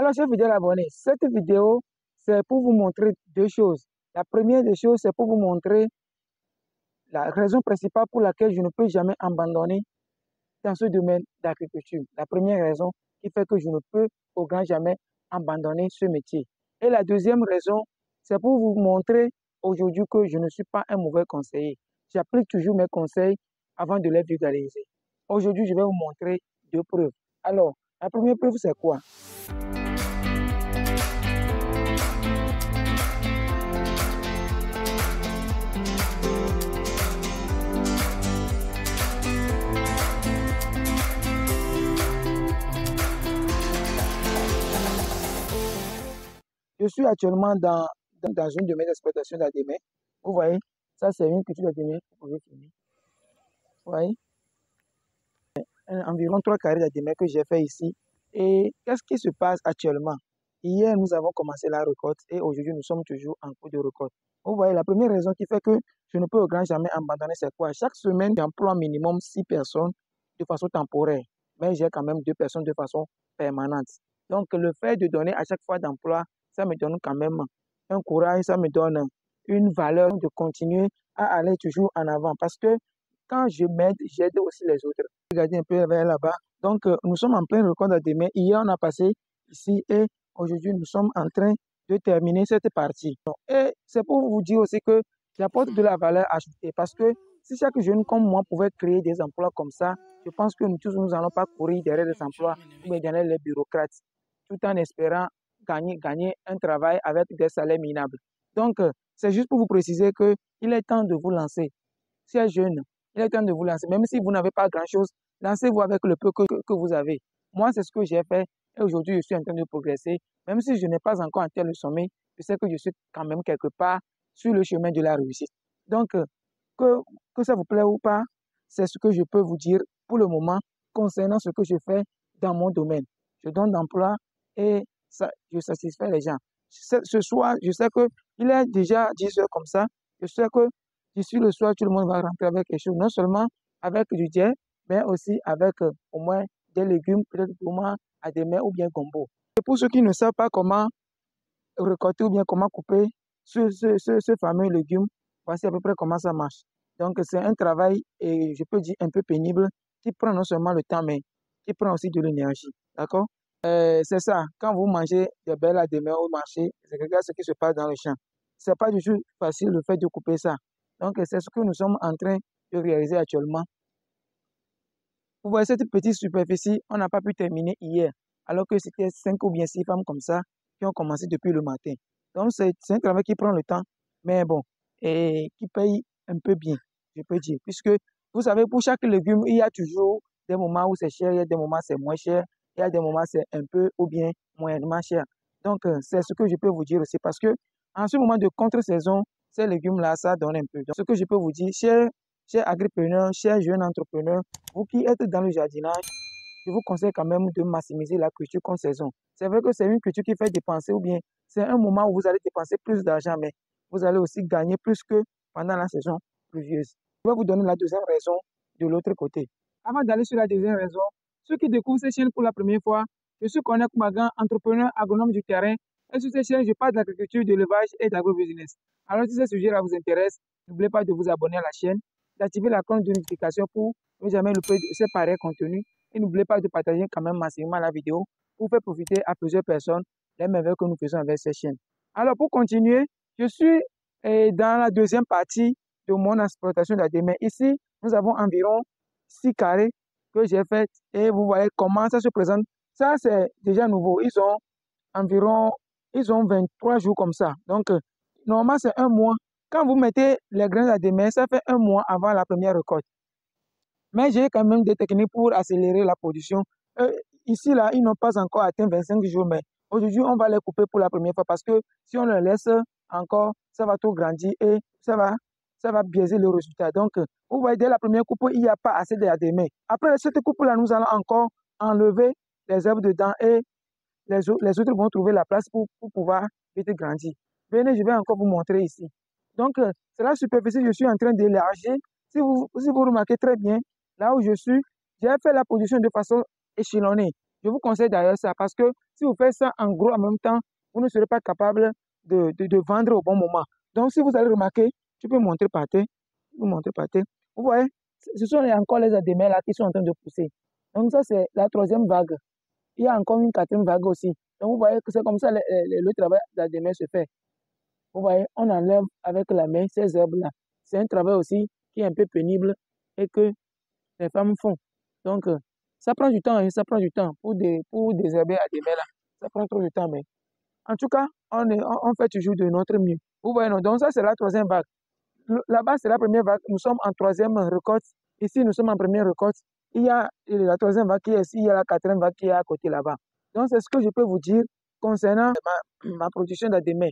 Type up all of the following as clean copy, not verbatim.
Alors, chers fidèles abonnés, cette vidéo, c'est pour vous montrer deux choses. La première des choses, c'est pour vous montrer la raison principale pour laquelle je ne peux jamais abandonner dans ce domaine d'agriculture. La première raison qui fait que je ne peux au grand jamais abandonner ce métier. Et la deuxième raison, c'est pour vous montrer aujourd'hui que je ne suis pas un mauvais conseiller. J'applique toujours mes conseils avant de les vulgariser. Aujourd'hui, je vais vous montrer deux preuves. Alors, la première preuve, c'est quoi? Je suis actuellement dans une de mes exploitations d'Adémé. Vous voyez, ça c'est une culture d'Adémé. Vous pouvez filmer. Vous voyez, environ 3 carrés d'Adémé que j'ai fait ici. Et qu'est-ce qui se passe actuellement? Hier, nous avons commencé la récolte et aujourd'hui, nous sommes toujours en cours de récolte. Vous voyez, la première raison qui fait que je ne peux au grand jamais abandonner, c'est quoi? Chaque semaine, j'emploie minimum 6 personnes de façon temporaire. Mais j'ai quand même 2 personnes de façon permanente. Donc, le fait de donner à chaque fois d'emploi, ça me donne quand même un courage, ça me donne une valeur de continuer à aller toujours en avant. Parce que quand je m'aide, j'aide aussi les autres. Regardez un peu vers là-bas. Donc, nous sommes en plein récolte d'Adémé. Hier, on a passé ici et aujourd'hui, nous sommes en train de terminer cette partie. Et c'est pour vous dire aussi que j'apporte de la valeur ajoutée parce que si chaque jeune comme moi pouvait créer des emplois comme ça, je pense que nous tous, nous n'allons pas courir derrière des emplois ou derrière les bureaucrates, tout en espérant gagner un travail avec des salaires minables. Donc, c'est juste pour vous préciser qu'il est temps de vous lancer. Si vous êtes jeune, il est temps de vous lancer. Même si vous n'avez pas grand-chose, lancez-vous avec le peu que vous avez. Moi, c'est ce que j'ai fait et aujourd'hui, je suis en train de progresser. Même si je n'ai pas encore atteint le sommet, je sais que je suis quand même quelque part sur le chemin de la réussite. Donc, que ça vous plaît ou pas, c'est ce que je peux vous dire pour le moment concernant ce que je fais dans mon domaine. Je donne d'emploi et ça, je satisfais les gens. Ce soir, je sais qu'il est déjà 10 heures comme ça. Je sais que d'ici le soir, tout le monde va rentrer avec quelque chose, non seulement avec du diète, mais aussi avec au moins des légumes, peut-être au moins à des mets ou bien gombo. Et pour ceux qui ne savent pas comment récolter ou bien comment couper ce fameux légume, voici à peu près comment ça marche. Donc, c'est un travail, et je peux dire un peu pénible, qui prend non seulement le temps, mais qui prend aussi de l'énergie. D'accord? C'est ça. Quand vous mangez des belles à des mets au marché, regardez ce qui se passe dans le champ. C'est pas du tout facile le fait de couper ça. Donc, c'est ce que nous sommes en train de réaliser actuellement. Vous voyez cette petite superficie, on n'a pas pu terminer hier, alors que c'était 5 ou bien 6 femmes comme ça qui ont commencé depuis le matin. Donc, c'est un travail qui prend le temps, mais bon, et qui paye un peu bien, je peux dire. Puisque, vous savez, pour chaque légume, il y a toujours des moments où c'est cher, il y a des moments où c'est moins cher, il y a des moments où c'est un peu ou bien moyennement cher. Donc, c'est ce que je peux vous dire aussi, parce que en ce moment de contre-saison, ces légumes-là, ça donne un peu. Donc, ce que je peux vous dire, chers agripreneurs, chers jeunes entrepreneurs, vous qui êtes dans le jardinage, je vous conseille quand même de maximiser la culture contre saison. C'est vrai que c'est une culture qui fait dépenser ou bien c'est un moment où vous allez dépenser plus d'argent, mais vous allez aussi gagner plus que pendant la saison pluvieuse. Je vais vous donner la deuxième raison de l'autre côté. Avant d'aller sur la deuxième raison, ceux qui découvrent cette chaîne pour la première fois, je suis Corneille Koumagan, entrepreneur agronome du terrain. Et sur cette chaîne, je parle d'agriculture, d'élevage et d'agrobusiness. Alors si ce sujet-là vous intéresse, n'oubliez pas de vous abonner à la chaîne, d'activer la cloche de notification pour ne jamais louper ces pareils contenus. Et n'oubliez pas de partager quand même massivement la vidéo pour faire profiter à plusieurs personnes les merveilles que nous faisons avec cette chaîne. Alors pour continuer, je suis dans la deuxième partie de mon exploitation d'Adémé. Ici, nous avons environ 6 carrés que j'ai fait et vous voyez comment ça se présente. Ça, c'est déjà nouveau. Ils ont 23 jours comme ça. Donc, normalement, c'est un mois. Quand vous mettez les graines d'Adémé, ça fait un mois avant la première récolte. Mais j'ai quand même des techniques pour accélérer la production. Ici, là, ils n'ont pas encore atteint 25 jours, mais aujourd'hui, on va les couper pour la première fois parce que si on les laisse encore, ça va trop grandir et ça va biaiser le résultat. Donc, vous voyez, dès la première coupe, il n'y a pas assez d'Adémé. Après cette coupe-là, nous allons encore enlever les herbes dedans et les autres vont trouver la place pour pouvoir vite grandir. Venez, je vais encore vous montrer ici. Donc, c'est la superficie que je suis en train d'élargir. Si vous remarquez très bien, là où je suis, j'ai fait la production de façon échelonnée. Je vous conseille d'ailleurs ça parce que Si vous faites ça en gros en même temps, vous ne serez pas capable de vendre au bon moment. Donc, si vous allez remarquer, tu peux montrer par terre. Vous montrer par terre. Vous voyez, ce sont encore les ADML là qui sont en train de pousser. Donc, ça, c'est la troisième vague. Il y a encore une quatrième vague aussi. Donc, vous voyez que c'est comme ça le travail d'ADML se fait. Vous voyez, on enlève avec la main ces herbes-là. C'est un travail aussi qui est un peu pénible et que les femmes font. Donc, ça prend du temps, hein, ça prend du temps pour désherber ADML là. Ça prend trop de temps, mais en tout cas, on fait toujours de notre mieux. Vous voyez, non? Donc ça, c'est la troisième vague. Là-bas, c'est la première vague. Nous sommes en troisième récolte. Ici, nous sommes en première récolte. Il y a la troisième vague qui est ici, il y a la quatrième vague qui est à côté là-bas. Donc, c'est ce que je peux vous dire concernant ma production d'ADME.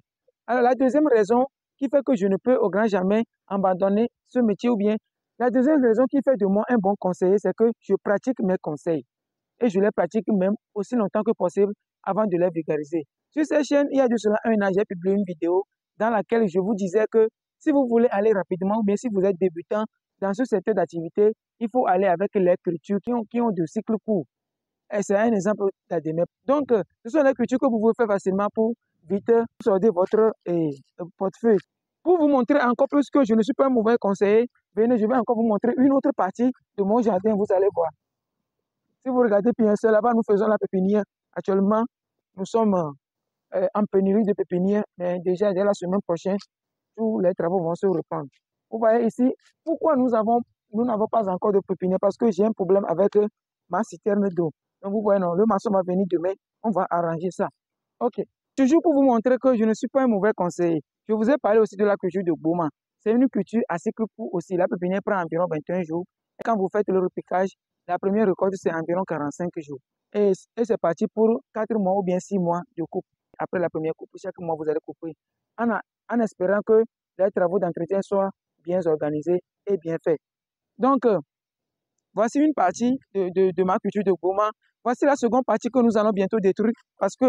Alors, la deuxième raison qui fait que je ne peux au grand jamais abandonner ce métier ou bien la deuxième raison qui fait de moi un bon conseiller, c'est que je pratique mes conseils. Et je les pratique même aussi longtemps que possible avant de les vulgariser. Sur cette chaîne, il y a de cela un an, j'ai publié une vidéo dans laquelle je vous disais que si vous voulez aller rapidement ou bien si vous êtes débutant dans ce secteur d'activité, il faut aller avec les cultures qui ont de cycles courts. Et c'est un exemple d'ADME. Donc, ce sont les cultures que vous pouvez faire facilement pour vite sortir votre portefeuille. Pour vous montrer encore plus que je ne suis pas un mauvais conseiller, venez, je vais encore vous montrer une autre partie de mon jardin, vous allez voir. Si vous regardez bien ça, là-bas, nous faisons la pépinière. Actuellement, nous sommes en pénurie de pépinière, mais déjà, dès la semaine prochaine, tous les travaux vont se reprendre. Vous voyez ici, pourquoi nous n'avons pas encore de pépinière? Parce que j'ai un problème avec ma citerne d'eau. Donc, vous voyez, non, le maçon va venir demain, on va arranger ça. OK. Toujours pour vous montrer que je ne suis pas un mauvais conseiller. Je vous ai parlé aussi de la culture de Bouma. C'est une culture à cycle court aussi. La pépinière prend environ 21 jours. Et quand vous faites le repiquage, la première récolte, c'est environ 45 jours. Et c'est parti pour 4 mois ou bien 6 mois de coupe. Après la première coupe, chaque mois, vous allez couper. En espérant que les travaux d'entretien soient bien organisés et bien faits. Donc, voici une partie de ma culture de Goma. Voici la seconde partie que nous allons bientôt détruire parce que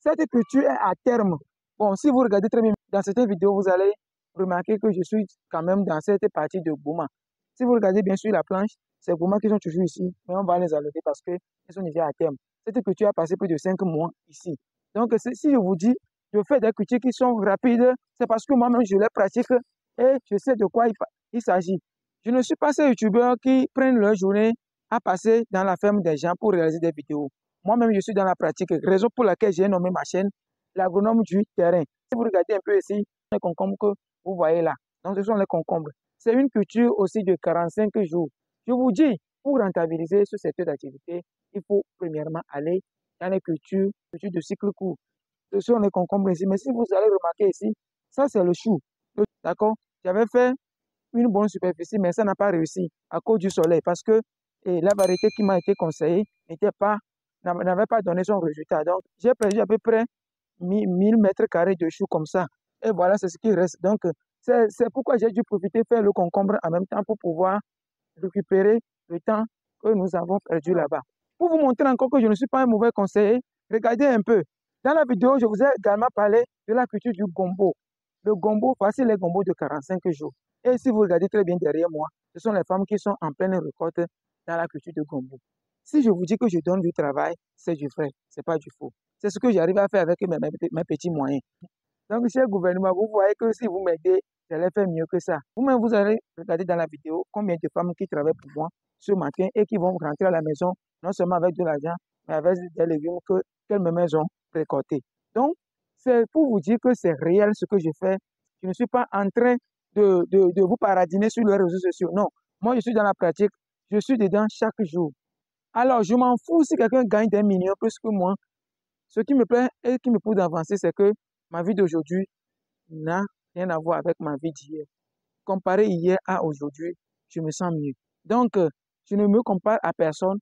cette culture est à terme. Bon, si vous regardez très bien dans cette vidéo, vous allez remarquer que je suis quand même dans cette partie de Goma. Si vous regardez bien sur la planche, c'est Goma qui sont toujours ici, mais on va les enlever parce qu'ils sont déjà à terme. Cette culture a passé plus de 5 mois ici. Donc, si je vous dis, je fais des cultures qui sont rapides, c'est parce que moi-même, je les pratique et je sais de quoi il s'agit. Je ne suis pas ces youtubeurs qui prennent leur journée à passer dans la ferme des gens pour réaliser des vidéos. Moi-même, je suis dans la pratique, raison pour laquelle j'ai nommé ma chaîne l'agronome du terrain. Si vous regardez un peu ici, les concombres que vous voyez là, donc ce sont les concombres. C'est une culture aussi de 45 jours. Je vous dis, pour rentabiliser ce secteur d'activité, il faut premièrement aller dans les cultures de cycle court. Ce sont les concombres ici. Mais si vous allez remarquer ici, ça c'est le chou. D'accord? J'avais fait une bonne superficie, mais ça n'a pas réussi à cause du soleil parce que la variété qui m'a été conseillée n'avait pas donné son résultat. Donc, j'ai perdu à peu près 1000 mètres carrés de choux comme ça. Et voilà, c'est ce qui reste. Donc, c'est pourquoi j'ai dû profiter faire le concombre en même temps pour pouvoir récupérer le temps que nous avons perdu là-bas. Pour vous montrer encore que je ne suis pas un mauvais conseiller, regardez un peu. Dans la vidéo, je vous ai également parlé de la culture du gombo. Le gombo, voici les gombos de 45 jours. Et si vous regardez très bien derrière moi, ce sont les femmes qui sont en pleine récolte dans la culture de gombo. Si je vous dis que je donne du travail, c'est du vrai, ce n'est pas du faux. C'est ce que j'arrive à faire avec mes petits moyens. Donc, cher gouvernement, vous voyez que si vous m'aidez, je vais faire mieux que ça. Vous-même, vous allez regarder dans la vidéo combien de femmes qui travaillent pour moi ce matin et qui vont rentrer à la maison, non seulement avec de l'argent, mais avec des légumes qu'elles-mêmes ont récoltés. Donc, c'est pour vous dire que c'est réel ce que je fais. Je ne suis pas en train de vous paradiner sur les réseaux sociaux. Non, moi, je suis dans la pratique. Je suis dedans chaque jour. Alors, je m'en fous si quelqu'un gagne des millions plus que moi. Ce qui me plaît et qui me pousse d'avancer, c'est que ma vie d'aujourd'hui n'a rien à voir avec ma vie d'hier. Comparé hier à aujourd'hui, je me sens mieux. Donc, je ne me compare à personne.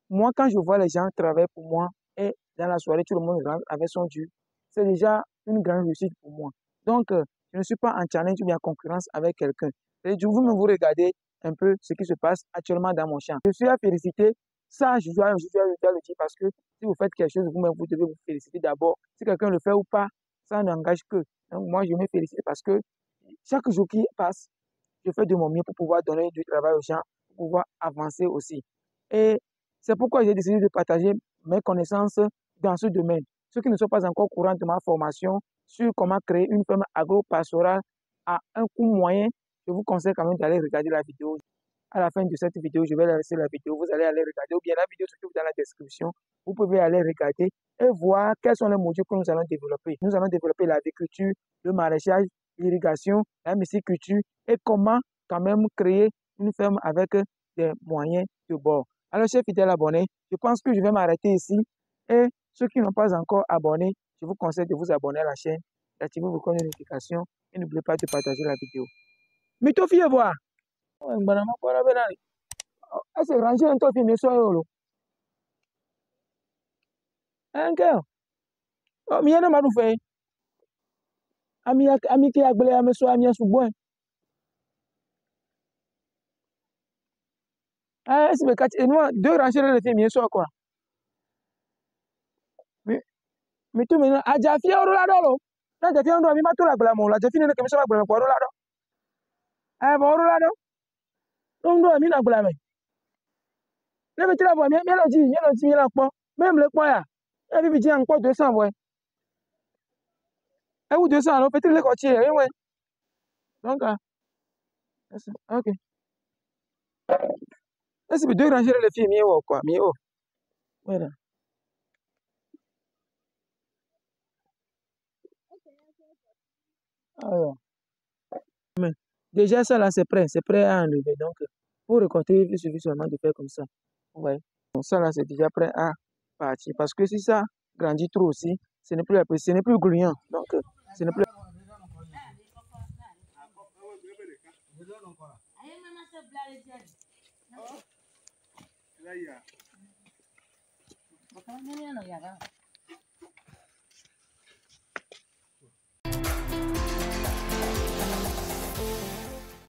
Moi, quand je vois les gens travailler pour moi et dans la soirée, tout le monde rentre avec son dû, c'est déjà une grande réussite pour moi. Donc, je ne suis pas en challenge ou en concurrence avec quelqu'un. Et du coup, vous regardez un peu ce qui se passe actuellement dans mon champ. Je suis à féliciter. Ça, je dois le dire parce que si vous faites quelque chose, vous-même, vous devez vous féliciter d'abord. Si quelqu'un le fait ou pas, ça n'engage que. Donc, moi, je me félicite parce que chaque jour qui passe, je fais de mon mieux pour pouvoir donner du travail aux gens, pour pouvoir avancer aussi. Et c'est pourquoi j'ai décidé de partager mes connaissances dans ce domaine. Ceux qui ne sont pas encore courants de ma formation sur comment créer une ferme agro-pastorale à un coût moyen, je vous conseille quand même d'aller regarder la vidéo. À la fin de cette vidéo, je vais laisser la vidéo. Vous allez aller regarder, ou bien la vidéo se trouve dans la description. Vous pouvez aller regarder et voir quels sont les modules que nous allons développer. Nous allons développer l'agriculture, le maraîchage, l'irrigation, la myciculture et comment quand même créer une ferme avec des moyens de bord. Alors, chers fidèles abonnés, je pense que je vais m'arrêter ici. Et ceux qui n'ont pas encore abonné, je vous conseille de vous abonner à la chaîne, d'activer vos notifications et n'oubliez pas de partager la vidéo. Mito fiye voir. Ese ranger un tofi mi so yolo. Enke. O mi yana madu fe. Ami ki agbele ame so ami asubwen. Ese be kati enwa deux ranger le fi mi so quoi. Mi tu mi aja fi oro la dolo. Na ja fi ndo mi matu la gbela mo la ja fi ne ke mi so la gbela ko oro la do. Bo oro la do. Ndo mi na gbela me. Ne be tira bo mi lo ji mi la po. Même le po ya. E bi ji an po 200 boy. E wu 200 lo peut-être le ko ti e we. Donc OK. Ese be deux ranger le fi mi wo quoi. Mi o. Voilà. Alors. Mais déjà, ça là, c'est prêt à enlever. Donc, pour récolter, il suffit seulement de faire comme ça. Ouais. Donc, ça là, c'est déjà prêt à partir. Parce que si ça grandit trop aussi, ce n'est plus gluant. Donc, ce n'est plus.